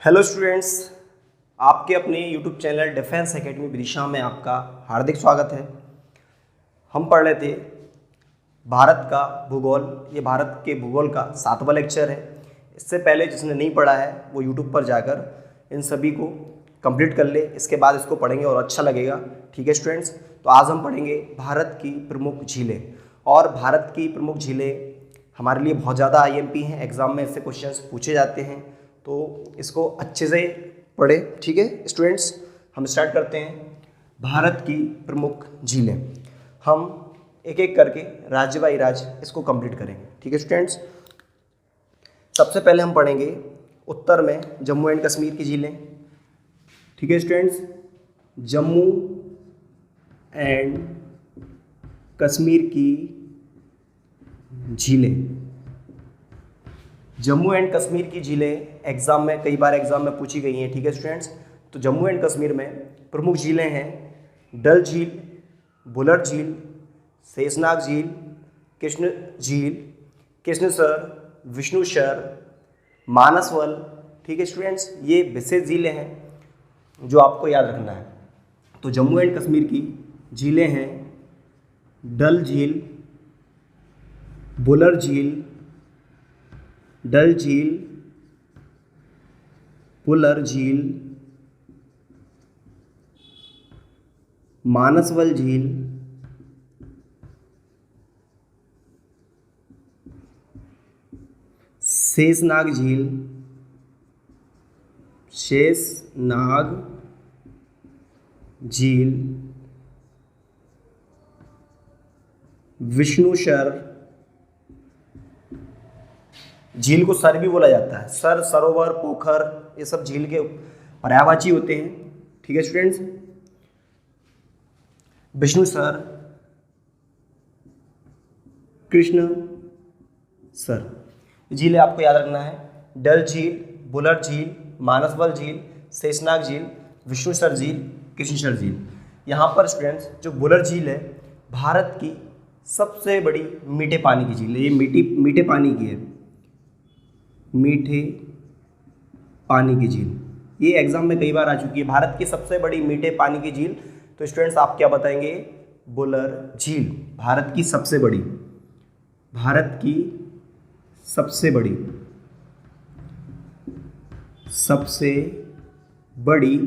Hello students, आपके अपने YouTube channel defence academy Vidisha में आपका हार्दिक स्वागत है। हम पढ़ रहे थे भारत का भूगोल। ये भारत के भूगोल का 7वां लेक्चर है। इससे पहले जिसने नहीं पढ़ा है वो यूट्यूब पर जाकर इन सभी को कंप्लीट कर ले, इसके बाद इसको पढ़ेंगे और अच्छा लगेगा। ठीक है स्टूडेंट्स, तो आज हम पढ़ेंगे भारत की प्रमुख झीलें। और भारत की प्रमुख झीलें हमारे लिए बहुत ज़्यादा IMP हैं, एग्जाम में इससे क्वेश्चंस पूछे जाते हैं, तो इसको अच्छे से पढ़े। ठीक है स्टूडेंट्स, हम स्टार्ट करते हैं। भारत की प्रमुख झीलें हम एक एक करके राज्य बाई राज्य इसको कंप्लीट करेंगे। ठीक है स्टूडेंट्स, सबसे पहले हम पढ़ेंगे उत्तर में जम्मू एंड कश्मीर की झीलें। ठीक है स्टूडेंट्स, जम्मू एंड कश्मीर की झीलें। जम्मू एंड कश्मीर की झीलें एग्जाम में कई बार पूछी गई हैं। ठीक है स्टूडेंट्स, तो जम्मू एंड कश्मीर में प्रमुख झीलें हैं डल झील, बुलर झील, शेषनाग झील, कृष्ण झील, कृष्णसर, विष्णुसर, मानसवल। ठीक है स्टूडेंट्स, ये विशेष झीलें हैं जो आपको याद रखना है। तो जम्मू एंड कश्मीर की झीलें हैं डल झील, बुलर झील, डल झील, बुलर झील, मानसवल झील, शेषनाग झील, शेषनाग झील, विष्णुसर झील को सर भी बोला जाता है। सर, सरोवर, पोखर, ये सब झील के पर्यायवाची होते हैं। ठीक है स्टूडेंट्स, विष्णुसर, कृष्ण सर झीलें आपको याद रखना है। डल झील, बुलर झील, मानसवल झील, शेषनाग झील, विष्णुसर झील, कृष्णसर झील। यहाँ पर स्टूडेंट्स जो बुलर झील है भारत की सबसे बड़ी मीठे पानी की झील है। ये मीठे पानी की है, मीठे पानी की झील। ये एग्जाम में कई बार आ चुकी है, भारत की सबसे बड़ी मीठे पानी की झील। तो स्टूडेंट्स आप क्या बताएंगे? बुलर झील भारत की सबसे बड़ी, भारत की सबसे बड़ी, सबसे बड़ी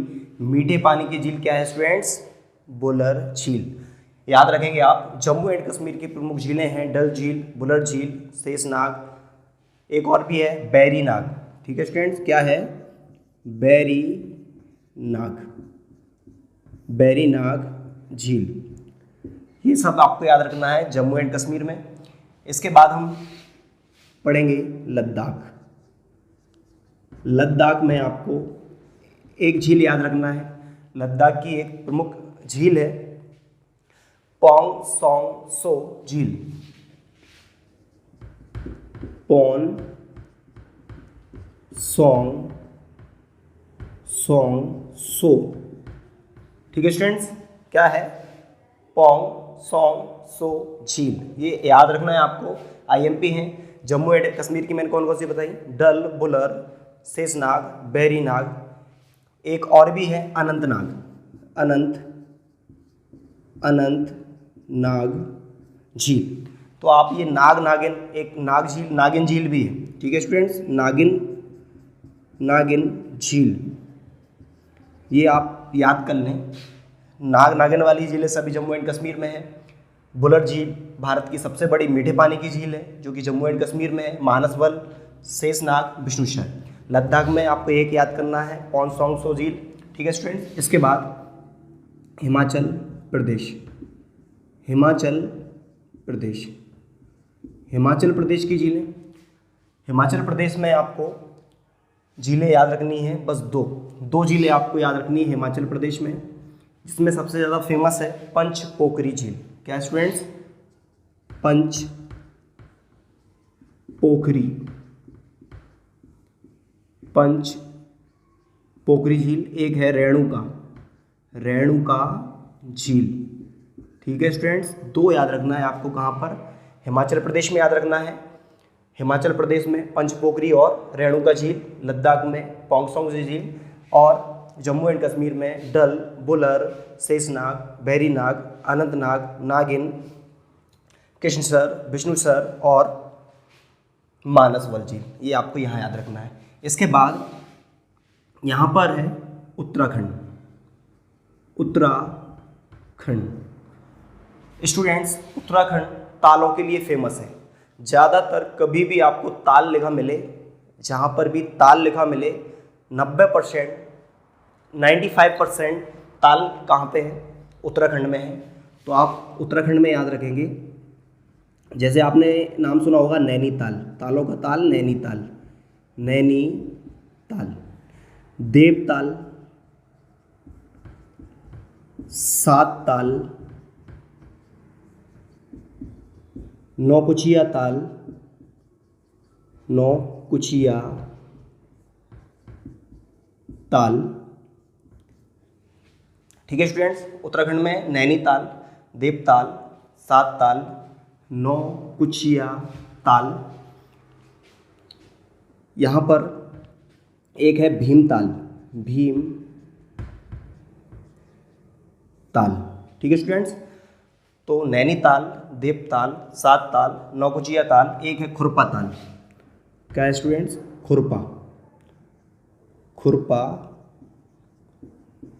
मीठे पानी की झील क्या है स्टूडेंट्स? बुलर झील। याद रखेंगे आप। जम्मू एंड कश्मीर की प्रमुख झीलें हैं डल झील, बुलर झील, शेषनाग, एक और भी है बैरी नाग। ठीक है स्टूडेंट्स, क्या है? बैरी नाग, बैरी नाग झील। ये सब आपको याद रखना है जम्मू एंड कश्मीर में। इसके बाद हम पढ़ेंगे लद्दाख। लद्दाख में आपको एक झील याद रखना है। लद्दाख की एक प्रमुख झील है पोंग सोंग सो झील, पोंग सोंग सो। ठीक है स्टूडेंट्स, क्या है? पोंग सोंग सो झील। ये याद रखना है आपको, IMP है। जम्मू एंड कश्मीर की मैंने कौन कौन सी बताई? डल, बुलर, शेषनाग, बैरी नाग, एक और भी है अनंतनाग, अनंत नाग झील। तो आप ये नागिन, एक नागिन झील भी है। ठीक है स्टूडेंट्स, नागिन झील, ये आप याद कर लें। नागिन वाली झीलें सभी जम्मू एंड कश्मीर में है। बुलर झील भारत की सबसे बड़ी मीठे पानी की झील है जो कि जम्मू एंड कश्मीर में है। मानसवल, शेषनाग, विष्णुसर। लद्दाख में आपको एक याद करना है पोंग सोंग सो झील। ठीक है स्टूडेंट्स, इसके बाद हिमाचल प्रदेश। हिमाचल प्रदेश की झीलें। हिमाचल प्रदेश में आपको झीलें याद रखनी है, बस दो झीलें आपको याद रखनी है हिमाचल प्रदेश में, जिसमें सबसे ज़्यादा फेमस है पंचपोखरी झील। क्या है स्टूडेंट्स? पंचपोखरी झील। एक है रेणुका झील। ठीक है स्टूडेंट्स, दो याद रखना है आपको। कहाँ पर? हिमाचल प्रदेश में याद रखना है हिमाचल प्रदेश में पंचपोखरी और रेणुका झील, लद्दाख में पोंगसोंग झील और जम्मू एंड कश्मीर में डल, बुलर, शेषनाग, वेरीनाग, अनंतनाग, नागिन, कृष्णसर, विष्णुसर और मानसवल झील। ये आपको यहाँ याद रखना है। इसके बाद यहाँ पर है उत्तराखंड। स्टूडेंट्स, उत्तराखंड तालों के लिए फेमस है। ज़्यादातर कभी भी आपको ताल लिखा मिले, जहाँ पर भी ताल लिखा मिले 90% 95% ताल कहाँ पे है? उत्तराखंड में है। तो आप उत्तराखंड में याद रखेंगे। जैसे आपने नाम सुना होगा नैनीताल, तालों का ताल नैनीताल, नैनीताल, देवताल, सात ताल, नौकुचिया ताल, नौकुचिया ताल। ठीक है स्टूडेंट्स, उत्तराखंड में नैनीताल, देवताल, सात ताल, नौकुचिया ताल। यहाँ पर एक है भीमताल, भीम ताल। ठीक है स्टूडेंट्स, तो नैनीताल, देवताल, सात ताल, नौकुचिया ताल, एक है खुरपा ताल। क्या है स्टूडेंट्स? खुरपा, खुरपा,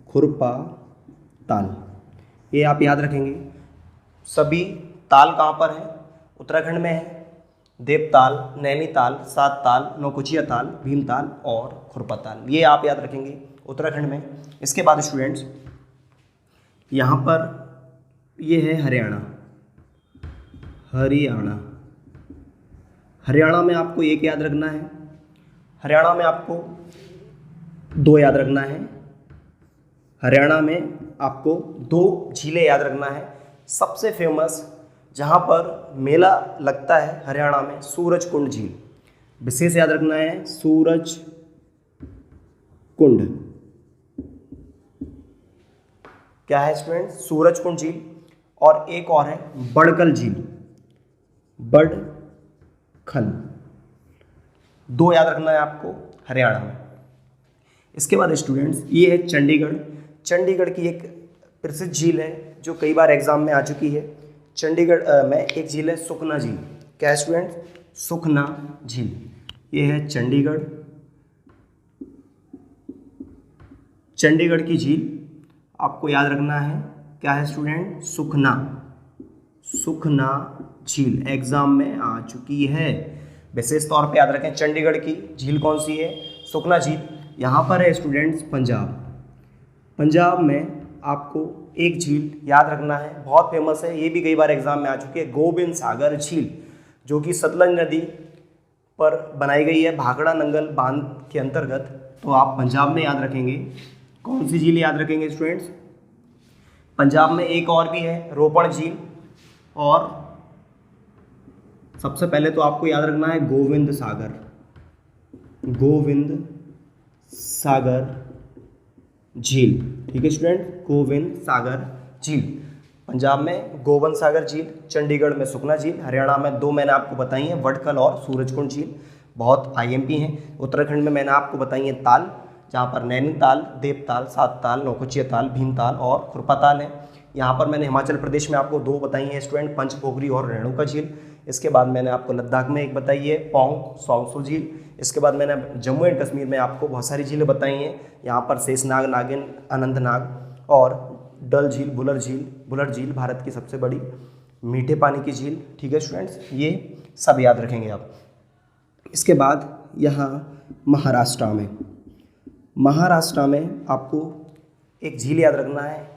खुरपा ताल। ये आप याद रखेंगे। सभी ताल कहाँ पर है? उत्तराखंड में है। देवताल, नैनीताल, सात ताल, नौकुचिया ताल, भीमताल और खुरपा ताल, ये आप याद रखेंगे उत्तराखंड में। इसके बाद स्टूडेंट्स यहाँ पर ये है हरियाणा। हरियाणा, हरियाणा में आपको एक याद रखना है। हरियाणा में आपको दो याद रखना है। हरियाणा में आपको दो झीलें याद रखना है। सबसे फेमस जहाँ पर मेला लगता है हरियाणा में, सूरजकुंड झील। विशेष याद रखना है, सूरजकुंड। क्या है स्टूडेंट? सूरजकुंड झील। और एक और है बड़खल झील, बड़खल। दो याद रखना है आपको हरियाणा में। इसके बाद स्टूडेंट्स ये है चंडीगढ़। चंडीगढ़ की एक प्रसिद्ध झील है जो कई बार एग्जाम में आ चुकी है। चंडीगढ़ में एक झील है सुखना झील। क्या है स्टूडेंट? सुखना झील। ये है चंडीगढ़। चंडीगढ़ की झील आपको याद रखना है। क्या है स्टूडेंट? सुखना, सुखना झील एग्जाम में आ चुकी है। विशेष तौर पे याद रखें चंडीगढ़ की झील कौन सी है? सुखना झील। यहाँ पर है स्टूडेंट्स पंजाब। पंजाब में आपको एक झील याद रखना है, बहुत फेमस है, ये भी कई बार एग्जाम में आ चुकी है, गोबिंद सागर झील, जो कि सतलज नदी पर बनाई गई है भाखड़ा नंगल बांध के अंतर्गत। तो आप पंजाब में याद रखेंगे। कौन सी झील याद रखेंगे स्टूडेंट्स? पंजाब में एक और भी है रोपण झील। और सबसे पहले तो आपको याद रखना है गोविंद सागर, गोविंद सागर झील। ठीक है स्टूडेंट, गोविंद सागर झील। पंजाब में गोविंद सागर झील, चंडीगढ़ में सुखना झील, हरियाणा में दो मैंने आपको बताई हैं, बड़खल और सूरजकुंड झील, बहुत आईएमपी हैं। उत्तराखंड में मैंने आपको बताई हैं ताल, जहाँ पर नैनीताल, देवताल, सात ताल, नौकुचिया ताल, भीमताल और खुरपा ताल है। यहाँ पर मैंने हिमाचल प्रदेश में आपको दो बताई हैं स्टूडेंट, पंचपोखरी और रेणुका झील। इसके बाद मैंने आपको लद्दाख में एक बताई है पोंग सोंगसू झील। इसके बाद मैंने जम्मू एंड कश्मीर में आपको बहुत सारी झीलें बताई हैं, यहाँ पर शेषनाग, नागिन, अनंतनाग और डल झील, बुलर झील भारत की सबसे बड़ी मीठे पानी की झील। ठीक है स्टूडेंट्स, ये सब याद रखेंगे आप। इसके बाद यहाँ महाराष्ट्र में आपको एक झील याद रखना है,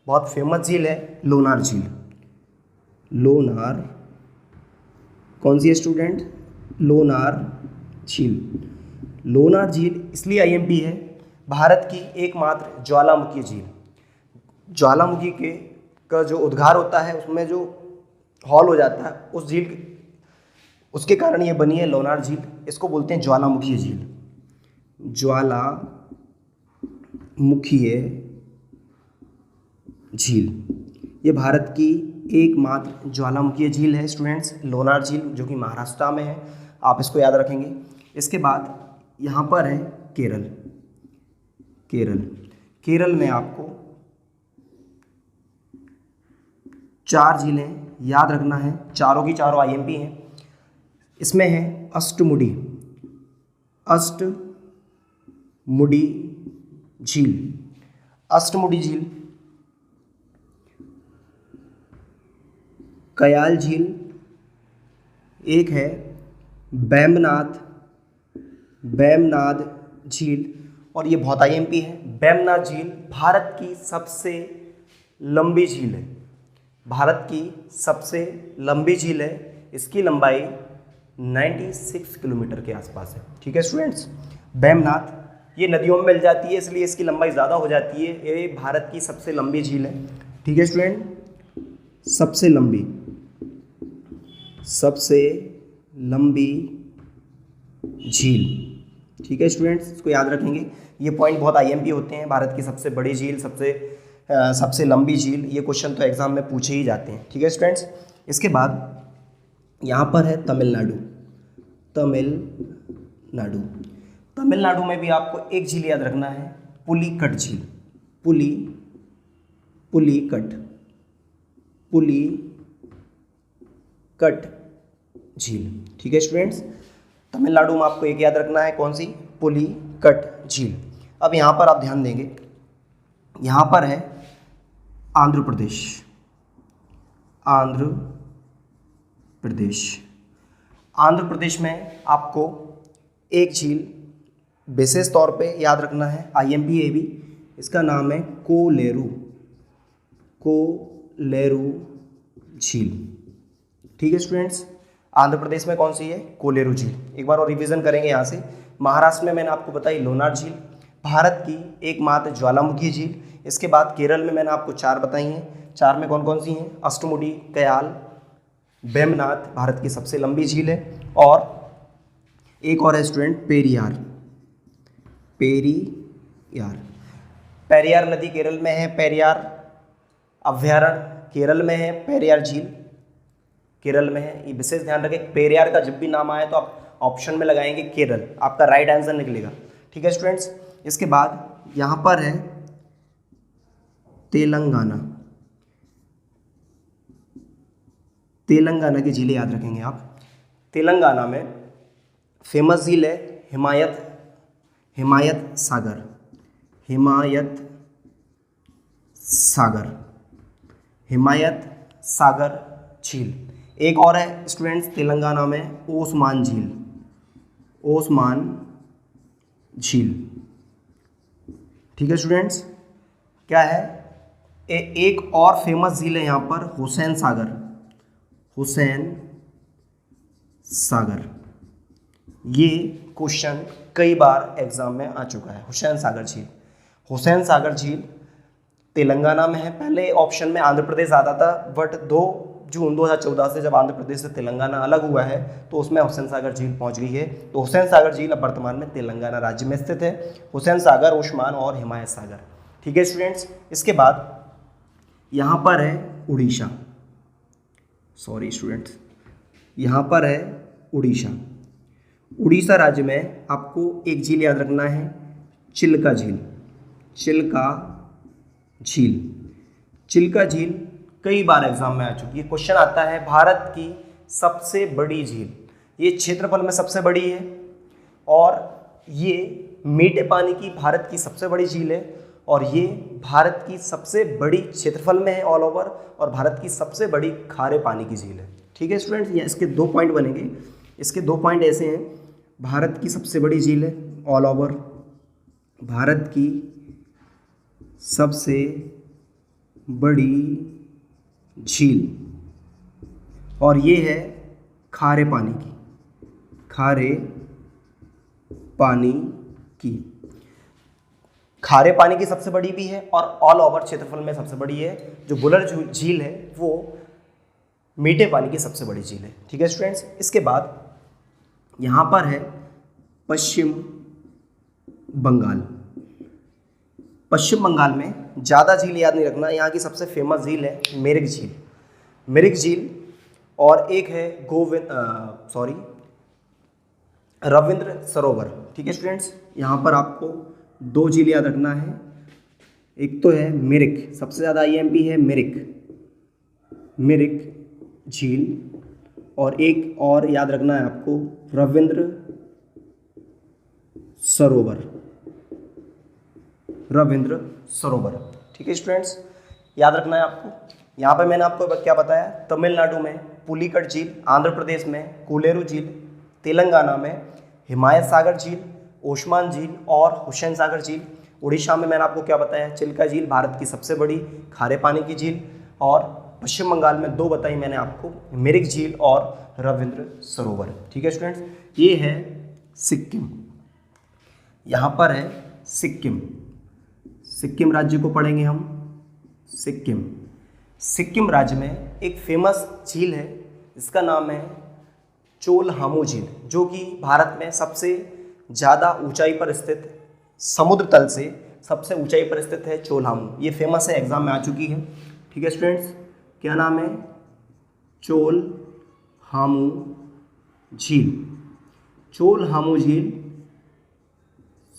बहुत फेमस झील है लोनार झील। लोनार कौन सी है स्टूडेंट? लोनार झील। लोनार झील इसलिए आईएमपी है, भारत की एकमात्र ज्वालामुखी झील। ज्वालामुखी का जो उद्गार होता है उसमें जो हॉल हो जाता है उस झील, उसके कारण ये बनी है लोनार झील। इसको बोलते हैं ज्वालामुखी झील। ज्वालामुखीय झील, ये भारत की एकमात्र ज्वालामुखीय झील है स्टूडेंट्स, लोनार झील, जो कि महाराष्ट्र में है। आप इसको याद रखेंगे। इसके बाद यहाँ पर है केरल। केरल में आपको 4 झीलें याद रखना है, चारों की चारों IMP हैं। इसमें है अष्टमुडी झील, अष्टमुडी झील, कयाल झील, एक है बैमनाथ झील, और ये बहुत IMP है। बैमनाथ झील भारत की सबसे लंबी झील है, भारत की सबसे लंबी झील है। इसकी लंबाई 96 किलोमीटर के आसपास है। ठीक है स्टूडेंट्स, बैमनाथ ये नदियों में मिल जाती है, इसलिए इसकी लंबाई ज़्यादा हो जाती है। ये भारत की सबसे लंबी झील है। ठीक है स्टूडेंट, सबसे लंबी झील। ठीक है स्टूडेंट्स, इसको याद रखेंगे। ये पॉइंट बहुत IMP होते हैं। भारत की सबसे बड़ी झील, सबसे लंबी झील, ये क्वेश्चन तो एग्जाम में पूछे ही जाते हैं। ठीक है स्टूडेंट्स, इसके बाद यहाँ पर है तमिलनाडु में भी आपको एक झील याद रखना है, पुलिकट झील। पुलिकट झील। ठीक है स्टूडेंट्स, तमिलनाडु में आपको एक याद रखना है, कौन सी? पुलिकट झील। अब यहाँ पर आप ध्यान देंगे, यहाँ पर है आंध्र प्रदेश में आपको एक झील विशेष तौर पे याद रखना है, IMP है भी। इसका नाम है कोलेरू झील। ठीक है स्टूडेंट्स, आंध्र प्रदेश में कौन सी है? कोलेरू झील। एक बार और रिवीजन करेंगे यहाँ से। महाराष्ट्र में मैंने आपको बताई लोनार झील, भारत की एकमात्र ज्वालामुखी झील। इसके बाद केरल में मैंने आपको 4 बताई हैं। 4 में कौन कौन सी हैं? अष्टमुडी, कयाल, बैमनाथ भारत की सबसे लंबी झील है, और एक और है स्टूडेंट पेरियार नदी केरल में है, पेरियार अभ्यारण्य केरल में है, पेरियार झील केरल में है। ये विशेष ध्यान रखें, पेरियार का जब भी नाम आए तो आप ऑप्शन में लगाएंगे केरल, आपका राइट आंसर निकलेगा। ठीक है स्टूडेंट्स, इसके बाद यहाँ पर है तेलंगाना की झीलें याद रखेंगे आप। तेलंगाना में फेमस झील है हिमायत सागर झील। एक और है स्टूडेंट्स तेलंगाना में ओस्मान झील। ठीक है स्टूडेंट्स, क्या है? एक और फेमस झील है यहाँ पर हुसैन सागर। ये क्वेश्चन कई बार एग्जाम में आ चुका है। हुसैन सागर झील तेलंगाना में है। पहले ऑप्शन में आंध्र प्रदेश आता था, बट 2 जून 2014 से जब आंध्र प्रदेश से तेलंगाना अलग हुआ है तो उसमें हुसैन सागर झील पहुंच गई है। तो हुसैन सागर झील अब वर्तमान में तेलंगाना राज्य में स्थित है। हुसैन सागर, ओस्मान और हिमायत सागर। ठीक है स्टूडेंट्स, इसके बाद यहाँ पर है उड़ीसा। यहाँ पर है उड़ीसा राज्य में आपको एक झील याद रखना है, चिल्का झील कई बार एग्जाम में आ चुकी है। क्वेश्चन आता है भारत की सबसे बड़ी झील, ये क्षेत्रफल में सबसे बड़ी है और ये मीठे पानी की भारत की सबसे बड़ी झील है, और ये भारत की सबसे बड़ी क्षेत्रफल में है ऑल ओवर, और भारत की सबसे बड़ी खारे पानी की झील है। ठीक है स्टूडेंट्स, ये इसके 2 पॉइंट बनेंगे। इसके 2 पॉइंट ऐसे हैं, भारत की सबसे बड़ी झील है ऑल ओवर, भारत की सबसे बड़ी झील, और ये है खारे पानी की सबसे बड़ी भी है, और ऑल ओवर क्षेत्रफल में सबसे बड़ी है। जो बुलर झील है वो मीठे पानी की सबसे बड़ी झील है। ठीक है स्टूडेंट्स, इसके बाद यहाँ पर है पश्चिम बंगाल में ज़्यादा झील याद नहीं रखना। यहाँ की सबसे फेमस झील है मिरिक झील, और एक है रविंद्र सरोवर। ठीक है स्टूडेंट्स, यहाँ पर आपको दो झील याद रखना है। एक तो है मिरिक, सबसे ज़्यादा आईएमपी है मिरिक, मिरिक झील, और एक और याद रखना है आपको रविंद्र सरोवर, रविंद्र सरोवर। ठीक है स्टूडेंट्स, याद रखना है आपको। यहाँ पर मैंने आपको क्या बताया, तमिलनाडु में पुलिकट झील, आंध्र प्रदेश में कोलेरू झील, तेलंगाना में हिमायत सागर झील, ओस्मान झील और हुसैन सागर झील। उड़ीसा में मैंने आपको क्या बताया, चिल्का झील, भारत की सबसे बड़ी खारे पानी की झील। और पश्चिम बंगाल में दो बताई मैंने आपको, मिरिक झील और रविंद्र सरोवर। ठीक है स्टूडेंट्स, ये है सिक्किम, यहाँ पर है सिक्किम, सिक्किम राज्य को पढ़ेंगे हम। सिक्किम, सिक्किम राज्य में एक फेमस झील है, इसका नाम है चोलहामू झील, जो कि भारत में सबसे ज़्यादा ऊंचाई पर स्थित, समुद्र तल से सबसे ऊंचाई पर स्थित है चोलहामू। ये फेमस है, एग्जाम में आ चुकी है। ठीक है स्टूडेंट्स, क्या नाम है, चोलहामू झील। चोलहामू झील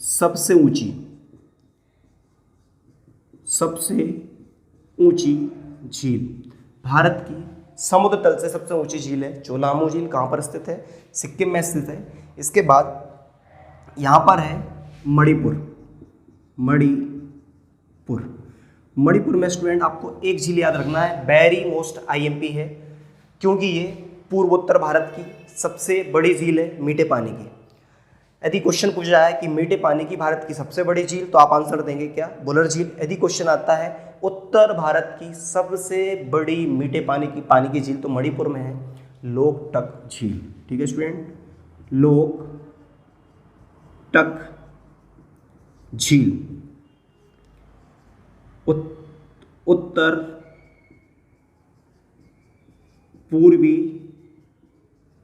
सबसे ऊंची, सबसे ऊंची झील, भारत की समुद्र तल से सबसे ऊंची झील है चोलहामू झील। कहाँ पर स्थित है, सिक्किम में स्थित है। इसके बाद यहाँ पर है मणिपुर, मणिपुर, मणिपुर में स्टूडेंट आपको एक झील याद रखना है, वेरी मोस्ट आईएमपी है, क्योंकि ये पूर्वोत्तर भारत की सबसे बड़ी झील है मीठे पानी की। यदि क्वेश्चन पूछा जाए कि मीठे पानी की भारत की सबसे बड़ी झील, तो आप आंसर देंगे क्या, बुलर झील। यदि क्वेश्चन आता है उत्तर भारत की सबसे बड़ी मीठे पानी की झील, तो मणिपुर में है लोकटक झील। ठीक है स्टूडेंट, लोकटक झील उत्तर पूर्वी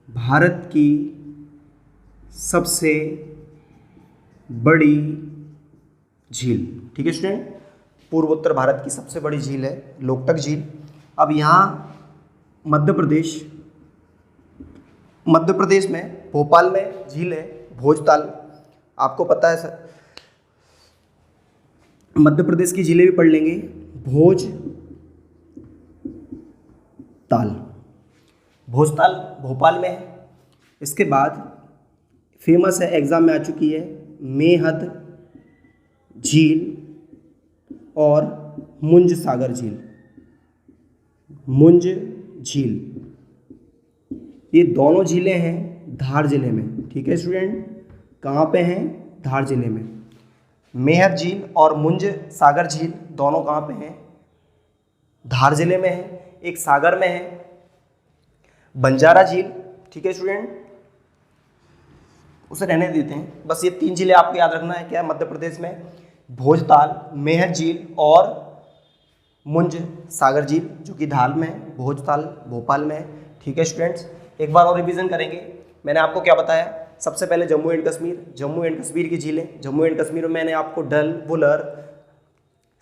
भारत की सबसे बड़ी झील। ठीक है स्टूडेंट, पूर्वोत्तर भारत की सबसे बड़ी झील है लोकटक झील। अब यहाँ मध्य प्रदेश में भोपाल में झील है भोजताल। आपको पता है सर, मध्य प्रदेश की झीलें भी पढ़ लेंगे, भोजताल, भोजताल भोपाल में है। इसके बाद फेमस है, एग्जाम में आ चुकी है, मेहद झील और मुंज सागर झील, मुंज झील। ये दोनों झीलें हैं धार जिले में। ठीक है स्टूडेंट, कहाँ पे हैं, धार जिले में। मेहद झील और मुंज सागर झील दोनों कहाँ पे हैं, धार जिले में है। एक सागर में है बंजारा झील। ठीक है स्टूडेंट, उसे रहने देते हैं, बस ये तीन झीलें आपको याद रखना है। क्या मध्य प्रदेश में भोजताल, मेहद झील और मुंज सागर झील, जो कि धार में है, भोजताल भोपाल में है। ठीक है स्टूडेंट्स, एक बार और रिवीजन करेंगे। मैंने आपको क्या बताया, सबसे पहले जम्मू एंड कश्मीर की झीलें। जम्मू एंड कश्मीर में मैंने आपको डल, वुलर,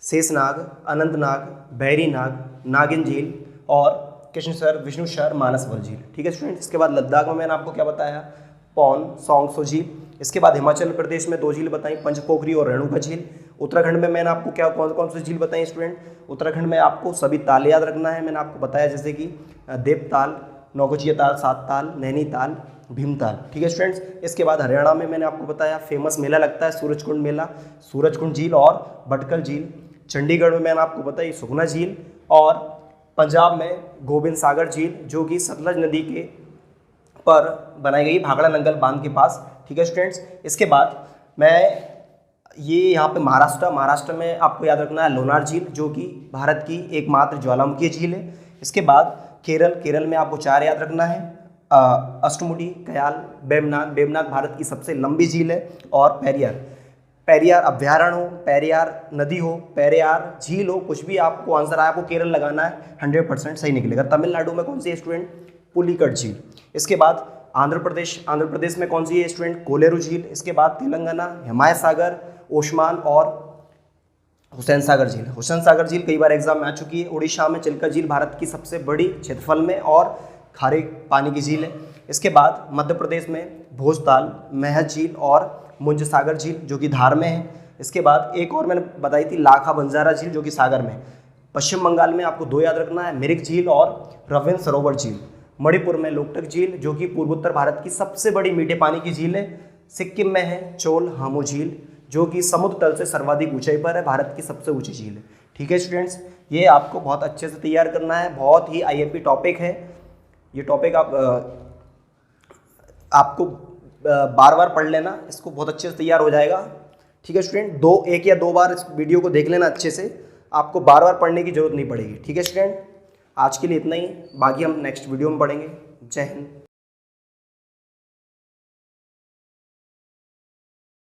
शेषनाग, अनंतनाग, बैरीनाग, नागिन झील और कृष्णसर, विष्णुसर, मानसवर झील। ठीक है स्टूडेंट, इसके बाद लद्दाख में मैंने आपको क्या बताया, पौन, सोंगसो झील। इसके बाद हिमाचल प्रदेश में दो झील बताई, पंचपोखरी और रेणुका झील। उत्तराखंड में मैंने आपको क्या कौन कौन सी झील बताई स्टूडेंट, उत्तराखंड में आपको सभी ताल याद रखना है। मैंने आपको बताया जैसे कि देवताल, नौगचिया ताल, सात ताल, नैनीताल, भीमताल। ठीक है स्टूडेंट्स, इसके बाद हरियाणा में मैंने आपको बताया फेमस मेला लगता है सूरजकुंड मेला, सूरजकुंड झील और भटकल झील। चंडीगढ़ में मैंने आपको बताई सुखना झील, और पंजाब में गोबिंद सागर झील, जो कि सतलज नदी के पर बनाई गई भाखड़ा नंगल बांध के पास। ठीक है स्टूडेंट्स, इसके बाद मैं ये यहाँ पे महाराष्ट्र में आपको याद रखना है लोनार झील, जो कि भारत की एकमात्र ज्वालामुखी झील है। इसके बाद केरल में आपको चार याद रखना है, अष्टमुडी, कयाल, बेमनाग भारत की सबसे लंबी झील है, और पेरियार अभ्यारण्य हो, पेरियार नदी हो, पेरियार झील हो, कुछ भी आपको आंसर आया, आपको केरल लगाना है, 100% सही निकलेगा। तमिलनाडु में कौन सी है स्टूडेंट, पुलिकट झील। इसके बाद आंध्र प्रदेश में कौन सी है स्टूडेंट, कोलेरू झील। इसके बाद तेलंगाना हिमायत सागर, ओस्मान और हुसैन सागर झील। हुसैन सागर झील कई बार एग्जाम में आ चुकी है। उड़ीसा में चिल्का झील भारत की सबसे बड़ी क्षेत्रफल में और खारे पानी की झील है। इसके बाद मध्य प्रदेश में भोजताल, महज झील और मुंज सागर झील जो कि धार में है। इसके बाद एक और मैंने बताई थी लाखा बंजारा झील जो कि सागर में है। पश्चिम बंगाल में आपको दो याद रखना है, मिरिक झील और रवीन सरोवर झील। मणिपुर में लोकटक झील जो कि पूर्वोत्तर भारत की सबसे बड़ी मीठे पानी की झील है। सिक्किम में है चोल हामू झील जो कि समुद्र तल से सर्वाधिक ऊंचाई पर है, भारत की सबसे ऊंची झील है। ठीक है स्टूडेंट्स, ये आपको बहुत अच्छे से तैयार करना है, बहुत ही आईएमपी टॉपिक है ये टॉपिक। आपको बार बार पढ़ लेना, इसको बहुत अच्छे से तैयार हो जाएगा। ठीक है स्टूडेंट, एक या दो बार इस वीडियो को देख लेना अच्छे से, आपको बार बार पढ़ने की जरूरत नहीं पड़ेगी। ठीक है स्टूडेंट, आज के लिए इतना ही, बाकी हम नेक्स्ट वीडियो में पढ़ेंगे। जय हिंद।